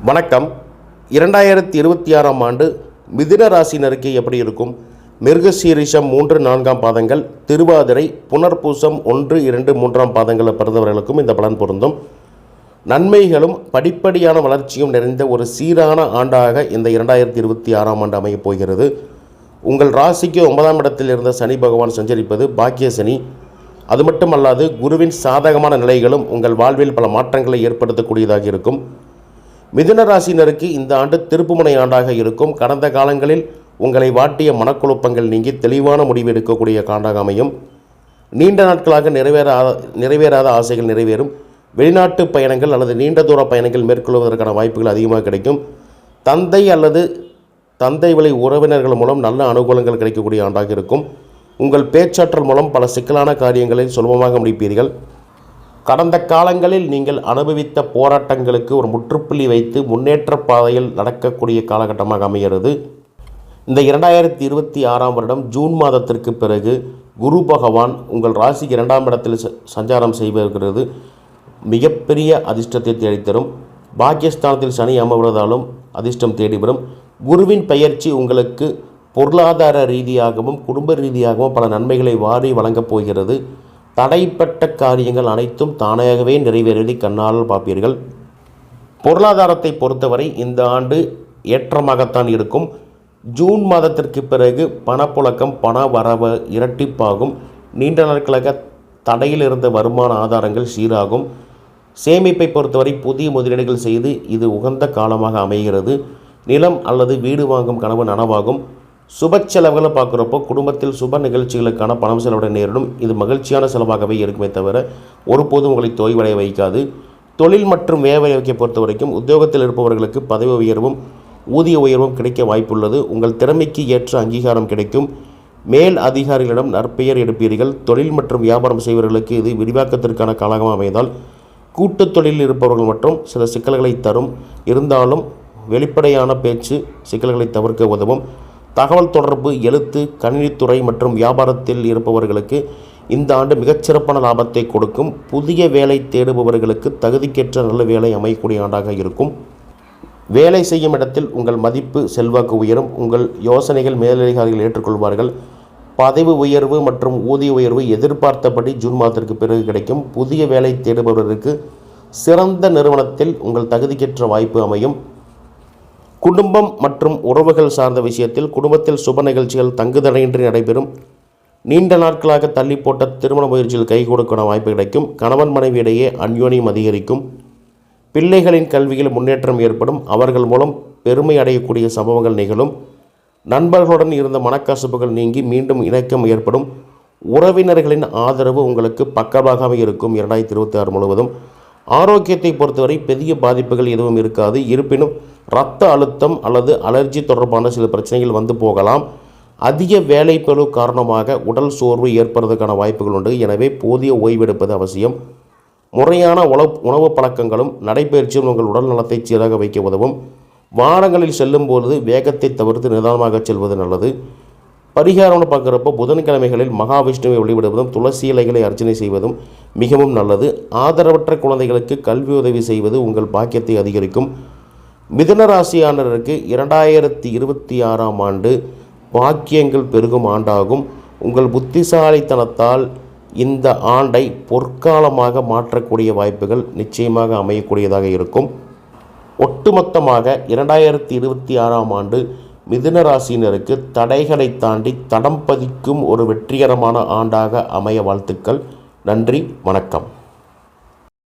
வணக்கம். 2026ஆம் ஆண்டு மிதுன ராசினருக்கு எப்படி இருக்கும்? மிருகசீரிஷம் 3-4ஆம் பாதங்கள், திருவாதிரை, புனர்பூசம் 1-2-3ஆம் பாதங்களில் பிறந்தவர்களுக்கும் இந்த பலன் பொருந்தும். நன்மைகளும் படிப்படியான வளர்ச்சியும் நிறைந்த ஒரு சீரான ஆண்டாக இந்த 2026ஆம் ஆண்டு அமையப் போகிறது. உங்கள் ராசிக்கு 9ஆம் இடத்தில் இருந்த சனி பகவான் சஞ்சரிப்பது பாக்கிய சனி. அது மட்டுமல்லாது குருவின் சாதகமான நிலைகளும் உங்கள் வாழ்வில் பல மாற்றங்களை ஏற்படுத்தக்கூடியதாக இருக்கும். மிதுன ராசினருக்கு இந்த ஆண்டு திருப்புமுனை ஆண்டாக இருக்கும். கடந்த காலங்களில் உங்களை வாட்டிய மனக்குழப்பங்கள் நீங்கி தெளிவான முடிவு எடுக்கக்கூடிய ஆண்டாக அமையும். நீண்ட நாட்களாக நிறைவேறாத ஆசைகள் நிறைவேறும். வெளிநாட்டு பயணங்கள் அல்லது நீண்ட தூர பயணங்கள் மேற்கொள்வதற்கான வாய்ப்புகள் அதிகமாக கிடைக்கும். தந்தை அல்லது தந்தை வழி உறவினர்கள் மூலம் நல்ல அனுகூலங்கள் கிடைக்கக்கூடிய ஆண்டாக இருக்கும். உங்கள் பேச்சாற்றல் மூலம் பல சிக்கலான காரியங்களை சுலபமாக முடிப்பீர்கள். கடந்த காலங்களில் நீங்கள் அனுபவித்த போராட்டங்களுக்கு ஒரு முற்றுப்புள்ளி வைத்து முன்னேற்ற பாதையில் நடக்கக்கூடிய காலகட்டமாக அமைகிறது. இந்த 2026ஆம் வருடம் ஜூன் மாதத்திற்கு பிறகு குரு பகவான் உங்கள் ராசிக்கு 2ஆம் இடத்தில் சஞ்சாரம் செய்வது மிகப்பெரிய அதிர்ஷ்டத்தை தேடித்தரும். பாக்கியஸ்தானத்தில் சனி அமர்வதாலும் அதிர்ஷ்டம் தேடிவரும். குருவின் பெயர்ச்சி உங்களுக்கு பொருளாதார ரீதியாகவும் குடும்ப ரீதியாகவும் பல நன்மைகளை வாரி வழங்கப் போகிறது. தடைப்பட்ட காரியங்கள் அனைத்தும் தானாகவே நிறைவேறி கண்ணால் பார்ப்பீர்கள். பொருளாதாரத்தை பொறுத்தவரை இந்த ஆண்டு ஏற்றமாகத்தான் இருக்கும். ஜூன் மாதத்திற்கு பிறகு பணப்புழக்கம், பண வரவு இரட்டிப்பாகும். நீண்ட நாட்களாக தடையில் இருந்த வருமான ஆதாரங்கள் சீராகும். சேமிப்பை பொறுத்தவரை புதிய முதலீடுகள் செய்து இது உகந்த காலமாக அமைகிறது. நிலம் அல்லது வீடு வாங்கும் கனவு நனவாகும். சுப செலவுகளை பார்க்குறப்போ குடும்பத்தில் சுப நிகழ்ச்சிகளுக்கான பணம் செலவிட நேரிடும். இது மகிழ்ச்சியான செலவாகவே இருக்குமே தவிர ஒருபோதும் உங்களை தொய்வடைய வைக்காது. தொழில் மற்றும் வேலைவாய்ப்பை பொறுத்த வரைக்கும் உத்தியோகத்தில் இருப்பவர்களுக்கு பதவி உயர்வும் ஊதிய உயர்வும் கிடைக்க வாய்ப்புள்ளது. உங்கள் திறமைக்கு ஏற்ற அங்கீகாரம் கிடைக்கும். மேல் அதிகாரிகளிடம் நற்பெயர் எடுப்பீர்கள். தொழில் மற்றும் வியாபாரம் செய்வர்களுக்கு இது விரிவாக்கத்திற்கான காலமாக அமைந்தால் கூட்டுத் தொழிலில் இருப்பவர்கள் மற்றும் சில சிக்கல்களை தரும். இருந்தாலும் வெளிப்படையான பேச்சு சிக்கல்களை தவிர்க்க உதவும். தகவல் தொடர்பு, எழுத்து, கணினித்துறை மற்றும் வியாபாரத்தில் இருப்பவர்களுக்கு இந்த ஆண்டு மிகச்சிறப்பான லாபத்தை கொடுக்கும். புதிய வேலை தேடுபவர்களுக்கு தகுதிக்கேற்ற நல்ல வேலை அமையக்கூடிய ஆண்டாக இருக்கும். வேலை செய்யும் இடத்தில் உங்கள் மதிப்பு செல்வாக்கு உயரும். உங்கள் யோசனைகள் மேலதிகாரிகள் ஏற்றுக்கொள்வார்கள். பதவி உயர்வு மற்றும் ஊதிய உயர்வு எதிர்பார்த்தபடி ஜூன் மாதத்திற்கு பிறகு கிடைக்கும். புதிய வேலை தேடுபவர்களுக்கு சிறந்த நிறுவனத்தில் உங்கள் தகுதிக்கேற்ற வாய்ப்பு அமையும். குடும்பம் மற்றும் உறவுகள் சார்ந்த விஷயத்தில் குடும்பத்தில் சுப நிகழ்ச்சிகள் தங்குதடையின்றி நடைபெறும். நீண்ட நாட்களாக தள்ளி போட்ட திருமண முயற்சியில் கை கொடுக்க வாய்ப்பு கிடைக்கும். கணவன் மனைவி இடையே அந்யோன்யம் அதிகரிக்கும். பிள்ளைகளின் கல்வியில் முன்னேற்றம் ஏற்படும். அவர்கள் மூலம் பெருமை அடையக்கூடிய சம்பவங்கள் நிகழும். நண்பர்களுடன் இருந்த மனக்கசப்புகள் நீங்கி மீண்டும் இணக்கம் ஏற்படும். உறவினர்களின் ஆதரவு உங்களுக்கு பக்கபலமாக இருக்கும். 2026 முழுவதும் ஆரோக்கியத்தை பொறுத்தவரை பெரிய பாதிப்புகள் எதுவும் இருக்காது. இருப்பினும் இரத்த அழுத்தம் அல்லது அலர்ஜி தொடர்பான சில பிரச்சனைகள் வந்து போகலாம். அதிக வேலைப்பளு காரணமாக உடல் சோர்வு ஏற்படுவதற்கான வாய்ப்புகள் உண்டு. எனவே போதிய ஓய்வெடுப்பது அவசியம். முறையான உணவு பழக்கங்களும் நடைபயிற்சியும் உங்கள் உடல் நலத்தை சீராக வைக்க உதவும். வாகனங்களில் செல்லும்போது வேகத்தை தவிர்த்து நிதானமாக செல்வது நல்லது. பரிகாரம்னு பார்க்குறப்போ புதன்கிழமைகளில் மகாவிஷ்ணுவை வழிபடுவதும் துளசி இலைகளை அர்ச்சனை செய்வதும் மிகவும் நல்லது. ஆதரவற்ற குழந்தைகளுக்கு கல்வி உதவி செய்வது உங்கள் பாக்கியத்தை அதிகரிக்கும். மிதுன ராசியானருக்கு 2026ஆம் ஆண்டு பாக்கியங்கள் பெருகும் ஆண்டாகும். உங்கள் புத்திசாலித்தனத்தால் இந்த ஆண்டை பொற்காலமாக மாற்றக்கூடிய வாய்ப்புகள் நிச்சயமாக அமையக்கூடியதாக இருக்கும். ஒட்டுமொத்தமாக 2026ஆம் ஆண்டு மிதுன ராசியினருக்கு தடைகளை தாண்டி தடம் பதிக்கும் ஒரு வெற்றிகரமான ஆண்டாக அமைய வாழ்த்துக்கள். நன்றி, வணக்கம்.